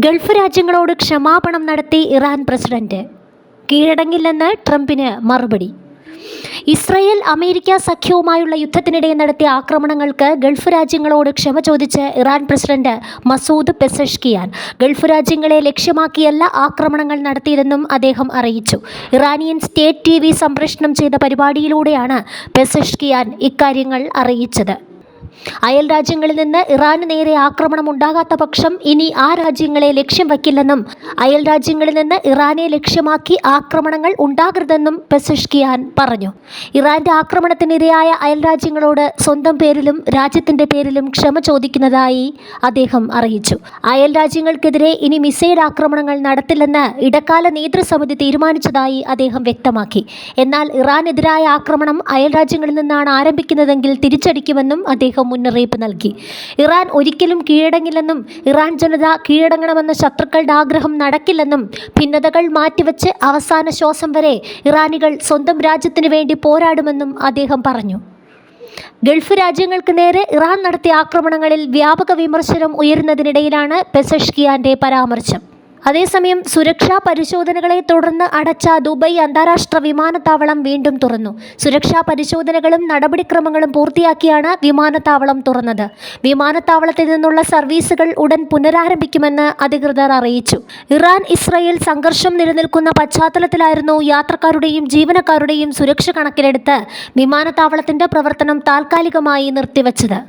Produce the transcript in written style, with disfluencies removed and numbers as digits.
Gulf രാജ്യങ്ങളോട് ക്ഷമാപണം നടത്തി Iran president. കീഴടങ്ങില്ലെന്ന് ട്രംപിന് മറുപടി. ഇസ്രയേൽ അമേരിക്ക സഖ്യവുമായുള്ള യുദ്ധത്തിനിടെ നടത്തിയ ആക്രമണങ്ങൾക്ക് ഗൾഫ് രാജ്യങ്ങളോട് ക്ഷമ ചോദിച്ച് Iran president Masoud Pezeshkian. Gulf രാജ്യങ്ങളെ ലക്ഷ്യമാക്കിയല്ല ആക്രമണങ്ങൾ നടത്തിയതെന്നും അദ്ദേഹം അറിയിച്ചു. ഇറാനിയൻ സ്റ്റേറ്റ് TV സംപ്രേഷണം ചെയ്ത പരിപാടിയിലൂടെയാണ് പെസഷ്കിയാൻ ഇക്കാര്യങ്ങൾ അറിയിച്ചത്. അയൽ രാജ്യങ്ങളിൽ നിന്ന് ഇറാന് നേരെ ആക്രമണം ഉണ്ടാകാത്ത പക്ഷം ഇനി ആ രാജ്യങ്ങളെ ലക്ഷ്യം വയ്ക്കില്ലെന്നും അയൽ രാജ്യങ്ങളിൽ നിന്ന് ഇറാനെ ലക്ഷ്യമാക്കി ആക്രമണങ്ങൾ ഉണ്ടാകരുതെന്നും പെസഷ്കിയാൻ പറഞ്ഞു. ഇറാന്റെ ആക്രമണത്തിനിരയായ അയൽ രാജ്യങ്ങളോട് സ്വന്തം പേരിലും രാജ്യത്തിന്റെ പേരിലും ക്ഷമ ചോദിക്കുന്നതായി അദ്ദേഹം അറിയിച്ചു. അയൽ രാജ്യങ്ങൾക്കെതിരെ ഇനി മിസൈൽ ആക്രമണങ്ങൾ നടത്തില്ലെന്ന് ഇടക്കാല നേതൃസമിതി തീരുമാനിച്ചതായി അദ്ദേഹം വ്യക്തമാക്കി. എന്നാൽ ഇറാനെതിരായ ആക്രമണം അയൽ രാജ്യങ്ങളിൽ നിന്നാണ് ആരംഭിക്കുന്നതെങ്കിൽ തിരിച്ചടിക്കുമെന്നും അദ്ദേഹം മുന്നറിയിപ്പ് നൽകി. ഇറാൻ ഒരിക്കലും കീഴടങ്ങില്ലെന്നും ഇറാൻ ജനത കീഴടങ്ങണമെന്ന ശത്രുക്കളുടെ ആഗ്രഹം നടക്കില്ലെന്നും ഭിന്നതകൾ മാറ്റിവെച്ച് അവസാന ശ്വാസം വരെ ഇറാനികൾ സ്വന്തം രാജ്യത്തിനു വേണ്ടി പോരാടുമെന്നും അദ്ദേഹം പറഞ്ഞു. ഗൾഫ് രാജ്യങ്ങൾക്ക് നേരെ ഇറാൻ നടത്തിയ ആക്രമണങ്ങളിൽ വ്യാപക വിമർശനം ഉയരുന്നതിനിടയിലാണ് പെസഷ്കിയാന്റെ പരാമർശം. അതേസമയം സുരക്ഷാ പരിശോധനകളെ തുടർന്ന് അടച്ച ദുബൈ അന്താരാഷ്ട്ര വിമാനത്താവളം വീണ്ടും തുറന്നു. സുരക്ഷാ പരിശോധനകളും നടപടിക്രമങ്ങളും പൂർത്തിയാക്കിയാണ് വിമാനത്താവളം തുറന്നത്. വിമാനത്താവളത്തിൽ നിന്നുള്ള സർവീസുകൾ ഉടൻ പുനരാരംഭിക്കുമെന്ന് അധികൃതർ അറിയിച്ചു. ഇറാൻ ഇസ്രയേൽ സംഘർഷം നിലനിൽക്കുന്ന പശ്ചാത്തലത്തിലായിരുന്നു യാത്രക്കാരുടെയും ജീവനക്കാരുടെയും സുരക്ഷ കണക്കിലെടുത്ത് വിമാനത്താവളത്തിന്റെ പ്രവർത്തനം താൽക്കാലികമായി നിർത്തിവച്ചത്.